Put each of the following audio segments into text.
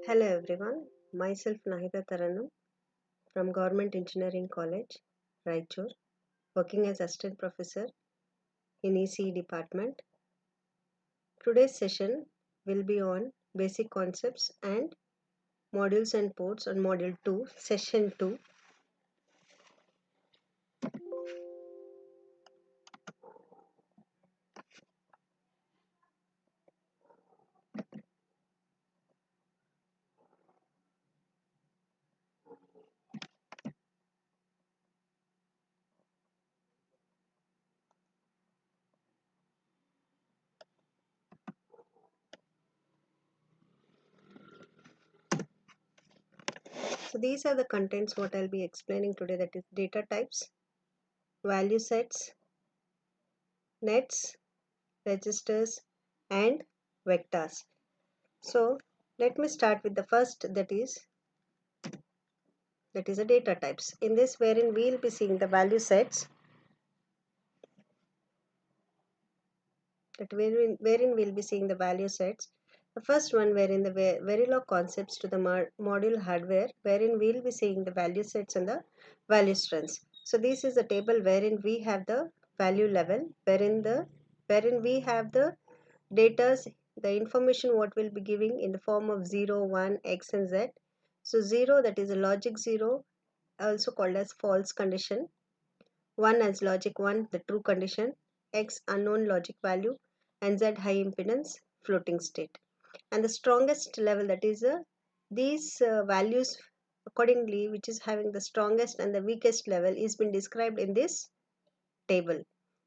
Hello everyone, myself Nahida Taranum from Government Engineering College, Raichur, working as Assistant Professor in ECE department. Today's session will be on basic concepts and modules and ports on Module 2, Session 2. So these are the contents what I'll be explaining today, that is data types, value sets, nets, registers and vectors. So let me start with the first, that is a data types. In this, wherein we will be seeing the value sets, wherein we'll be seeing the value sets. The first one, wherein the Verilog concepts to the module hardware, wherein we'll be seeing the value sets and the value strengths. So this is a table wherein we have the value level, wherein we have the data, the information what we'll be giving in the form of 0, 1, x and z. So 0, that is a logic 0, also called as false condition. 1 as logic 1, the true condition, x unknown logic value, and z high impedance floating state. And the strongest level, that is these values accordingly, which is having the strongest and the weakest level, is been described in this table,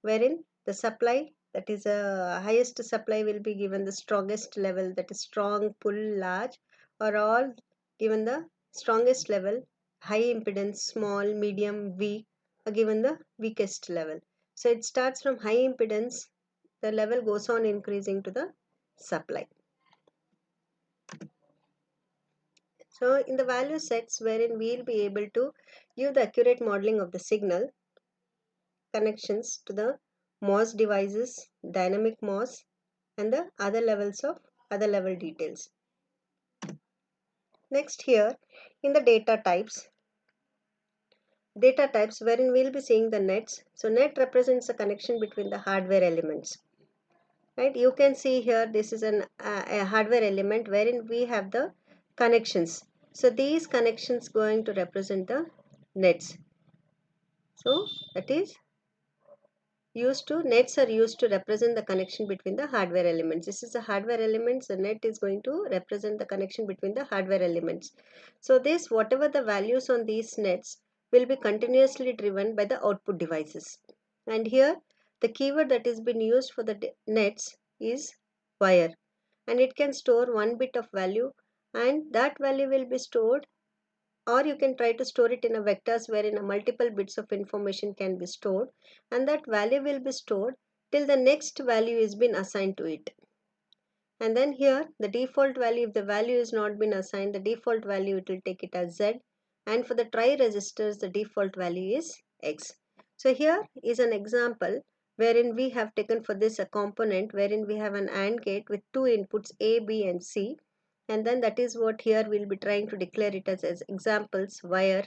wherein the supply, that is highest supply, will be given the strongest level, that is strong, pull, large, or all given the strongest level. High impedance, small, medium, weak are given the weakest level. So it starts from high impedance, the level goes on increasing to the supply. So in the value sets, wherein we will be able to give the accurate modeling of the signal connections to the MOS devices, dynamic MOS, and the other level details. Next, here in the data types wherein we will be seeing the nets. So net represents a connection between the hardware elements. Right, you can see here this is a hardware element wherein we have the connections. So these connections going to represent the nets. So that is nets are used to represent the connection between the hardware elements. This is the hardware elements. The net is going to represent the connection between the hardware elements. So this, whatever the values on these nets, will be continuously driven by the output devices. And here the keyword that is been used for the nets is wire, and it can store 1 bit of value, and that value will be stored, or you can try to store it in a vectors wherein a multiple bits of information can be stored, and that value will be stored till the next value is been assigned to it. And then here the default value, if the value is not been assigned, the default value it will take it as z, and for the try resistors the default value is x. So here is an example wherein we have taken for this a component wherein we have an AND gate with two inputs A, B and C, and then that is what here we'll be trying to declare it as examples. Wire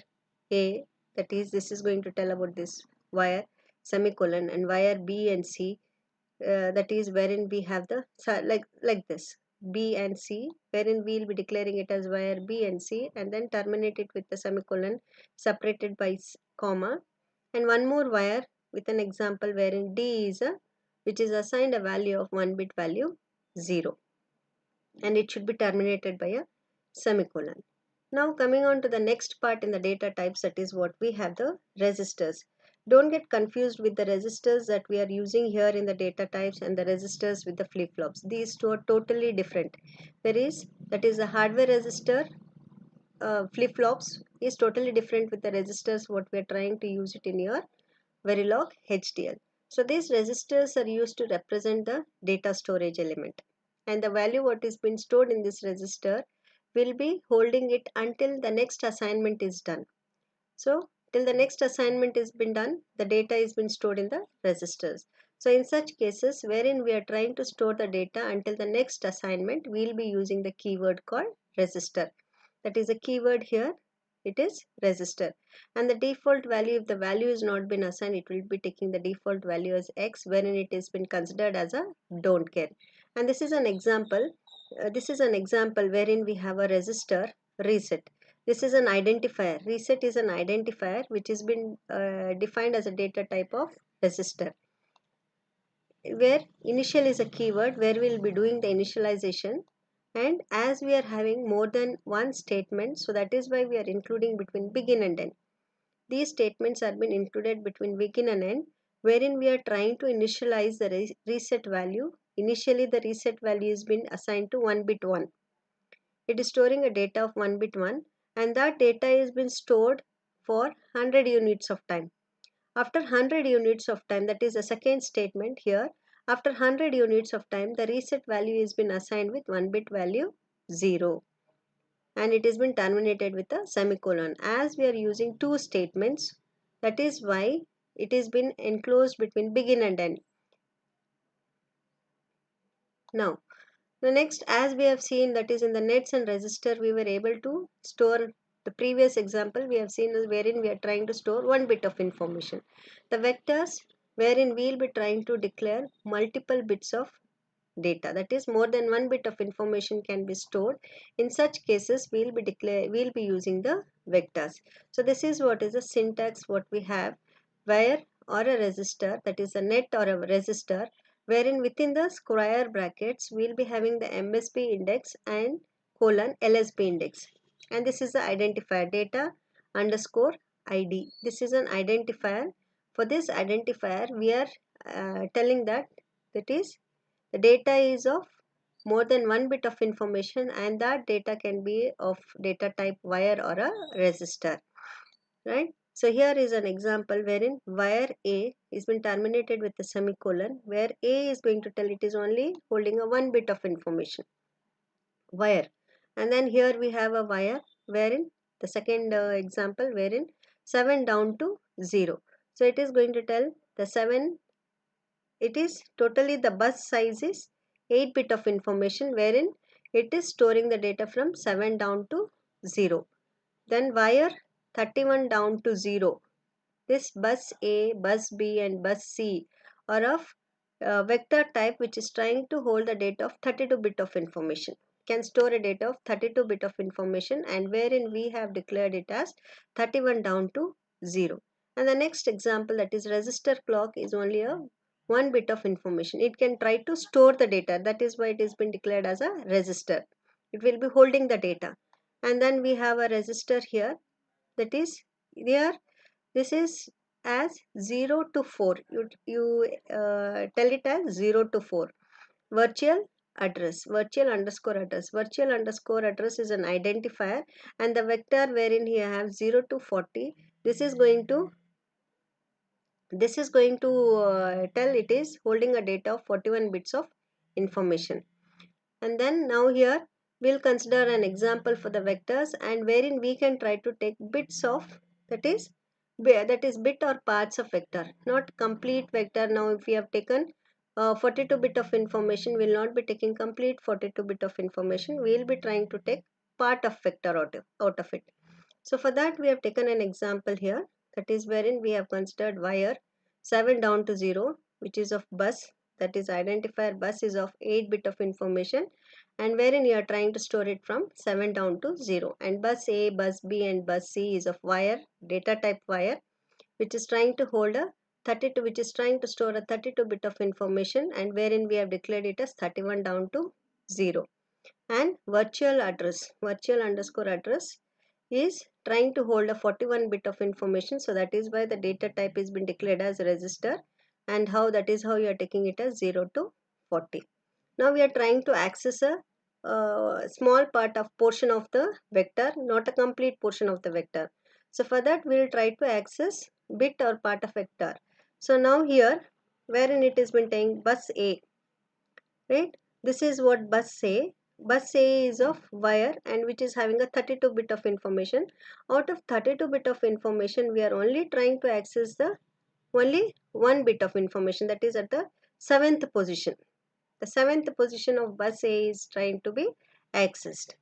A, that is this is going to tell about this wire, semicolon, and wire B and C, that is wherein we have the like this B and C, wherein we will be declaring it as wire B and C, and then terminate it with the semicolon separated by comma, and one more wire with an example wherein D is which is assigned a value of 1 bit value 0, and it should be terminated by a semicolon. Now coming on to the next part in the data types, that is what we have the resistors. Don't get confused with the resistors that we are using here in the data types and the resistors with the flip-flops. These two are totally different. That is the hardware resistor flip-flops is totally different with the resistors what we are trying to use it in your Verilog HDL. So these resistors are used to represent the data storage element, and the value what is been stored in this resistor will be holding it until the next assignment is done. So till the next assignment is been done, the data is been stored in the resistors. So in such cases wherein we are trying to store the data until the next assignment, we will be using the keyword called register. That is a keyword here, it is register. And the default value, if the value is not been assigned, it will be taking the default value as X, wherein it has been considered as a don't care. And this is an example. This is an example wherein we have a register reset. This is an identifier. Reset is an identifier which has been defined as a data type of register, where initial is a keyword where we will be doing the initialization, and as we are having more than one statement, so that is why we are including between begin and end. These statements are been included between begin and end, wherein we are trying to initialize the reset value. Initially the reset value has been assigned to 1 bit 1. It is storing a data of 1 bit 1, and that data has been stored for 100 units of time. After 100 units of time, that is the second statement here, after 100 units of time, the reset value has been assigned with 1 bit value 0, and it has been terminated with a semicolon. As we are using two statements, that is why it has been enclosed between begin and end. Now, the next, as we have seen, that is in the nets and register, we were able to store. The previous example we have seen is wherein we are trying to store 1 bit of information. The vectors, wherein we will be trying to declare multiple bits of data, that is more than 1 bit of information can be stored. In such cases we will be using the vectors. So this is what is the syntax what we have, where or a register, that is a net or a register, wherein within the square brackets we will be having the MSB index and colon LSB index, and this is the identifier data underscore ID. This is an identifier. For this identifier we are telling that is the data is of more than 1 bit of information, and that data can be of data type wire or a register, right? So here is an example wherein wire A is been terminated with a semicolon, where A is going to tell it is only holding a 1 bit of information, wire. And then here we have a wire wherein the second example wherein 7 down to 0. So it is going to tell the 7, it is totally the bus size is 8 bit of information, wherein it is storing the data from 7 down to 0. Then wire 31 down to 0. This bus A, bus B and bus C are of vector type which is trying to hold the data of 32 bit of information. Can store a data of 32 bit of information, and wherein we have declared it as 31 down to 0. And the next example, that is register clock, is only a 1 bit of information. It can try to store the data, that is why it has been declared as a register. It will be holding the data. And then we have a register here, that is here this is as 0 to 4. You tell it as 0 to 4. Virtual address, virtual underscore address. Virtual underscore address is an identifier, and the vector wherein you have 0 to 40, this is going to tell it is holding a data of 41 bits of information. And then now here we'll consider an example for the vectors, and wherein we can try to take bits of, that is bit or parts of vector, not complete vector. Now if we have taken 42 bit of information, we will not be taking complete 42 bit of information. We will be trying to take part of vector out of it. So for that we have taken an example here, that is wherein we have considered wire 7 down to 0, which is of bus, that is identifier bus is of 8 bit of information, and wherein you are trying to store it from 7 down to 0. And bus A, bus B and bus C is of wire, data type wire, which is trying to hold a 32, which is trying to store a 32 bit of information, and wherein we have declared it as 31 down to 0. And virtual address, virtual underscore address, is trying to hold a 41 bit of information, so that is why the data type has been declared as register, and how that is how you are taking it as 0 to 40. Now we are trying to access a small part of portion of the vector, not a complete portion of the vector. So for that we will try to access bit or part of vector. So now here wherein it has been taking bus A, right? This is what bus A. Bus A is of wire, and which is having a 32 bit of information. Out of 32 bit of information, we are only trying to access the only one bit of information, that is at the 7th position. The 7th position of bus A is trying to be accessed.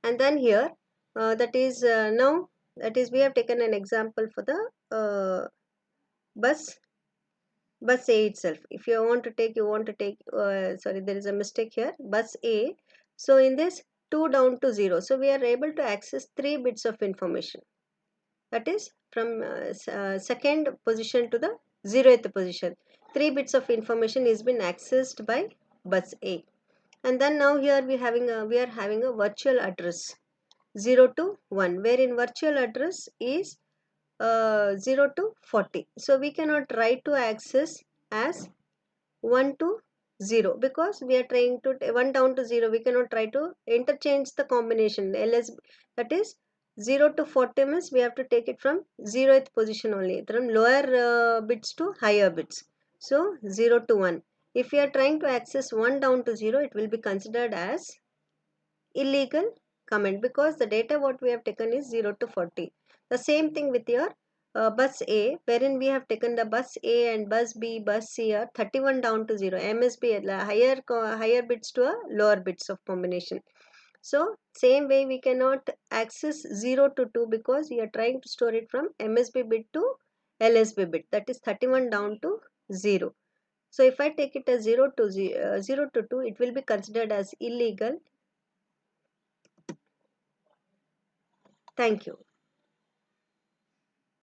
And then here that is now, that is we have taken an example for the bus A itself. If you want to take, sorry, there is a mistake here, bus A. So in this 2 down to 0, so we are able to access 3 bits of information, that is from 2nd position to the 0th position. 3 bits of information is been accessed by bus A. And then now here we are having a virtual address 0 to 1, wherein virtual address is 0 to 40. So we cannot try to access as 1 to 0, because we are trying to 1 down to 0. We cannot try to interchange the combination ls, that is 0 to 40 means we have to take it from 0th position only, from lower bits to higher bits. So 0 to 1. If we are trying to access 1 down to 0, it will be considered as illegal comment, because the data what we have taken is 0 to 40. The same thing with your bus A, wherein we have taken the bus A and bus B, bus C are 31 down to 0. MSB higher bits to a lower bits of combination. So same way we cannot access 0 to 2, because we are trying to store it from MSB bit to LSB bit, that is 31 down to 0. So if I take it as 0 to 2, it will be considered as illegal. Thank you.